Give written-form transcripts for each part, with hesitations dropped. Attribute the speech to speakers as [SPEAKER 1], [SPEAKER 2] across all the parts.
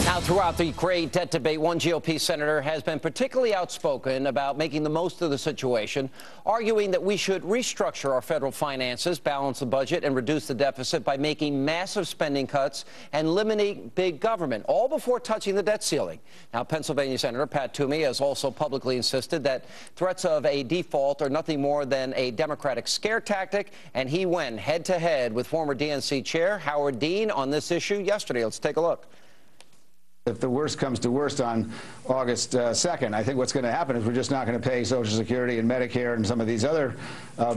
[SPEAKER 1] Now, throughout the great debt debate, one GOP senator has been particularly outspoken about making the most of the situation, arguing that we should restructure our federal finances, balance the budget, and reduce the deficit by making massive spending cuts and limiting big government, all before touching the debt ceiling. Now, Pennsylvania Senator Pat Toomey has also publicly insisted that threats of a default are nothing more than a Democratic scare tactic, and he went head-to-head with former DNC Chair Howard Dean on this issue yesterday. Let's take a look.
[SPEAKER 2] If the worst comes to worst on August 2nd, I think what's going to happen is we're just not going to pay Social Security and Medicare and some of these other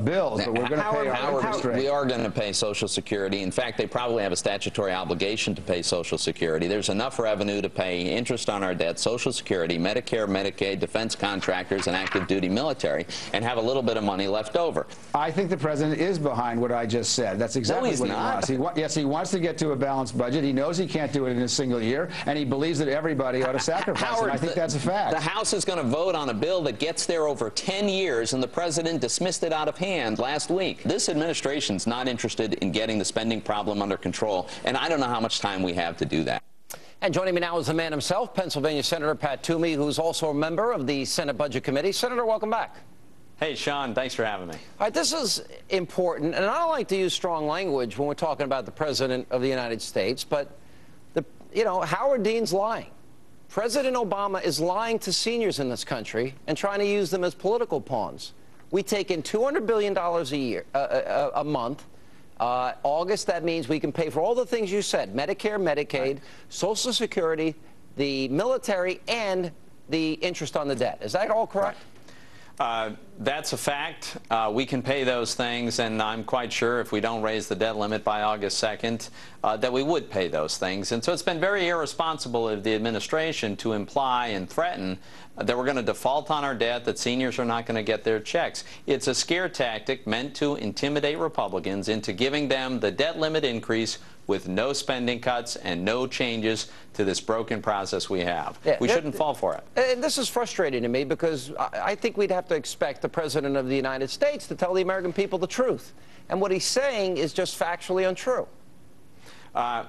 [SPEAKER 2] bills, but we're going to pay our interest rate.
[SPEAKER 3] We are going to pay Social Security. In fact, they probably have a statutory obligation to pay Social Security. There's enough revenue to pay interest on our debt, Social Security, Medicare, Medicaid, defense contractors, and active duty military, and have a little bit of money left over.
[SPEAKER 2] I think the president is behind what I just said. That's exactly what he wants. Yes, he wants to get to a balanced budget. He knows he can't do it in a single year, and he believes that everybody ought to sacrifice.
[SPEAKER 3] Howard,
[SPEAKER 2] and I think that's a fact.
[SPEAKER 3] The House is going to vote on a bill that gets there over 10 years, and the president dismissed it out of hand last week. This administration's not interested in getting the spending problem under control, and I don't know how much time we have to do that.
[SPEAKER 1] And joining me now is the man himself, Pennsylvania Senator Pat Toomey, who's also a member of the Senate Budget Committee. Senator, welcome back.
[SPEAKER 4] Hey, Sean, thanks for having me.
[SPEAKER 1] All right, this is important, and I don't like to use strong language when we're talking about the President of the United States, but Howard Dean's lying. President Obama is lying to seniors in this country and trying to use them as political pawns. We take in $200 billion a month. August, that means we can pay for all the things you said, Medicare, Medicaid, right, Social Security, the military, and the interest on the debt. Is that all correct?
[SPEAKER 4] Right. That's a fact. We can pay those things, and I'm quite sure if we don't raise the debt limit by August 2nd, that we would pay those things. And so it's been very irresponsible of the administration to imply and threaten that we're going to default on our debt, that seniors are not going to get their checks. It's a scare tactic meant to intimidate Republicans into giving them the debt limit increase with no spending cuts and no changes to this broken process we have. Yeah, we shouldn't fall for it.
[SPEAKER 1] And this is frustrating to me because I think we'd have to expect the President of the United States to tell the American people the truth. And what he's saying is just factually untrue.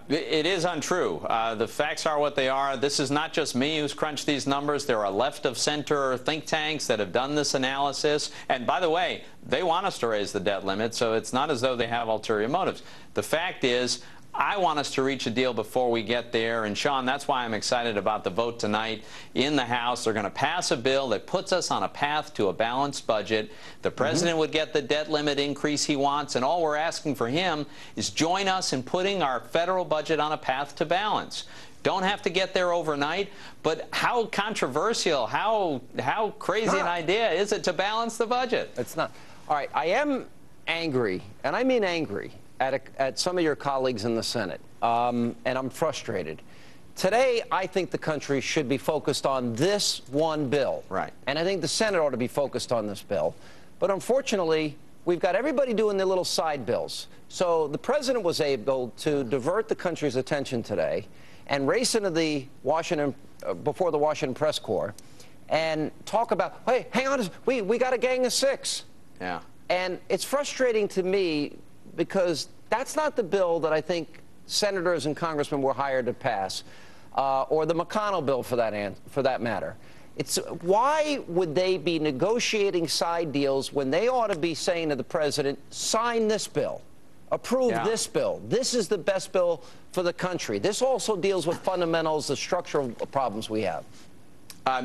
[SPEAKER 4] It is untrue. The facts are what they are. This is not just me who's crunched these numbers. There are left-of-center think tanks that have done this analysis. And by the way, they want us to raise the debt limit, so it's not as though they have ulterior motives. The fact is, I want us to reach a deal before we get there, and Sean, that's why I'm excited about the vote tonight in the House. They're going to pass a bill that puts us on a path to a balanced budget. The president would get the debt limit increase he wants, and all we're asking for him is join us in putting our federal budget on a path to balance. Don't have to get there overnight, but how controversial, how crazy an idea is it to balance the budget?
[SPEAKER 1] It's not. All right, I am angry, and I mean angry, at some of your colleagues in the Senate, and I'm frustrated. Today, I think the country should be focused on this one bill.
[SPEAKER 4] Right.
[SPEAKER 1] And I think the Senate ought to be focused on this bill. But unfortunately, we've got everybody doing their little side bills. So the president was able to divert the country's attention today and race into the Washington, before the Washington press corps and talk about, hey, hang on, we got a gang of six.
[SPEAKER 4] Yeah.
[SPEAKER 1] And it's frustrating to me because that's not the bill that I think senators and congressmen were hired to pass, or the McConnell bill for that matter. It's why would they be negotiating side deals when they ought to be saying to the president, sign this bill, approve this bill. This is the best bill for the country. This also deals with fundamentals, the structural problems we have.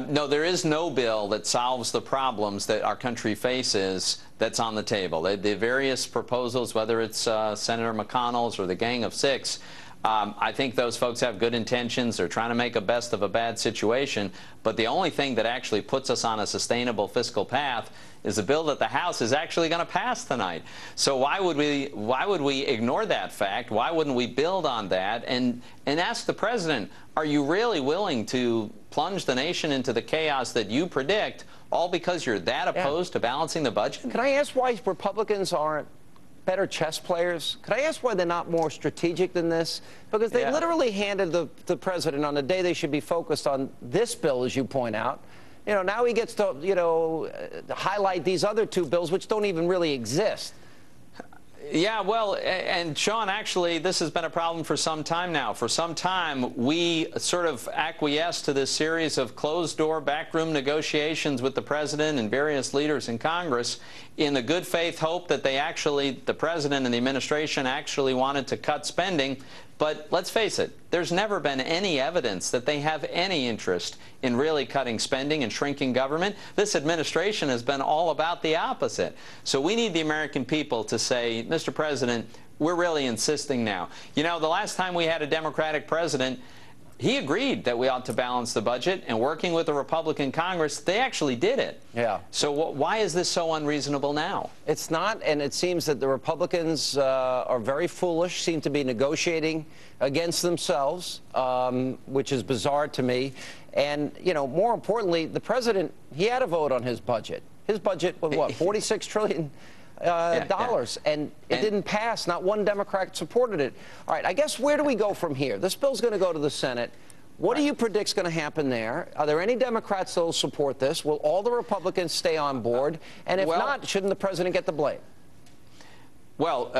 [SPEAKER 4] No, there is no bill that solves the problems that our country faces that's on the table. The various proposals, whether it's Senator McConnell's or the Gang of Six, I think those folks have good intentions. They're trying to make a best of a bad situation. But the only thing that actually puts us on a sustainable fiscal path is a bill that the House is actually going to pass tonight. So why would we ignore that fact? Why wouldn't we build on that and ask the president, are you really willing to plunge the nation into the chaos that you predict, all because you're that opposed to balancing the budget?
[SPEAKER 1] Can I ask why Republicans aren't better chess players? Could I ask why they're not more strategic than this? Because they literally handed the president on the day they should be focused on this bill, as you point out. Now he gets to, highlight these other two bills, which don't even really exist.
[SPEAKER 4] Yeah, well, and Sean, actually, this has been a problem for some time now. For some time, we sort of acquiesced to this series of closed-door, backroom negotiations with the president and various leaders in Congress in the good faith hope that the president and the administration actually wanted to cut spending. But let's face it, there's never been any evidence that they have any interest in really cutting spending and shrinking government. This administration has been all about the opposite. So we need the American people to say, Mr. President, we're really insisting now. You know, the last time we had a Democratic president, he agreed that we ought to balance the budget, and working with the Republican Congress, they actually did it.
[SPEAKER 1] Yeah.
[SPEAKER 4] So why is this so unreasonable now?
[SPEAKER 1] It's not, and it seems that the Republicans are very foolish, seem to be negotiating against themselves, which is bizarre to me. And, you know, more importantly, the president, he had a vote on his budget. His budget was what, $46 trillion? Dollars, and it didn't pass. Not one Democrat supported it. All right, I guess where do we go from here? This bill's going to go to the Senate. What do you predict is going to happen there? Are there any Democrats that will support this? Will all the Republicans stay on board? And if not, shouldn't the president get the blame?
[SPEAKER 4] Well,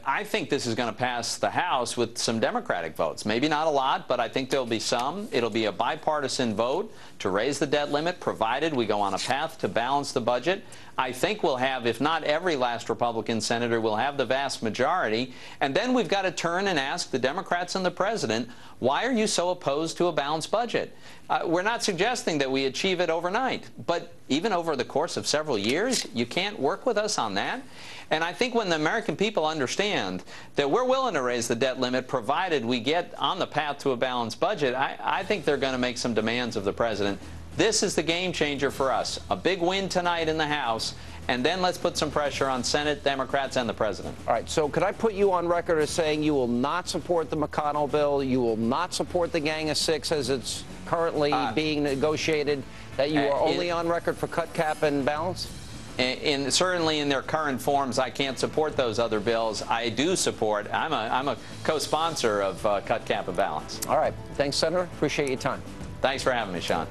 [SPEAKER 4] I think this is going to pass the House with some Democratic votes. Maybe not a lot, but I think there'll be some. It'll be a bipartisan vote to raise the debt limit, provided we go on a path to balance the budget. I think we'll have, if not every last Republican senator, we'll have the vast majority. And then we've got to turn and ask the Democrats and the president, why are you so opposed to a balanced budget? We're not suggesting that we achieve it overnight, but even over the course of several years, you can't work with us on that. And I think when the American people understand that we're willing to raise the debt limit provided we get on the path to a balanced budget, I think they're going to make some demands of the president. This is the game changer for us. A big win tonight in the House, and then let's put some pressure on Senate Democrats and the president.
[SPEAKER 1] All right, so could I put you on record as saying you will not support the McConnell bill, you will not support the Gang of Six as it's currently being negotiated, that you are only on record for cut, cap, and balance?
[SPEAKER 4] Certainly in their current forms, I can't support those other bills. I do support, I'm a co-sponsor of cut, cap, and balance.
[SPEAKER 1] All right, thanks, Senator. Appreciate your time.
[SPEAKER 4] Thanks for having me, Sean.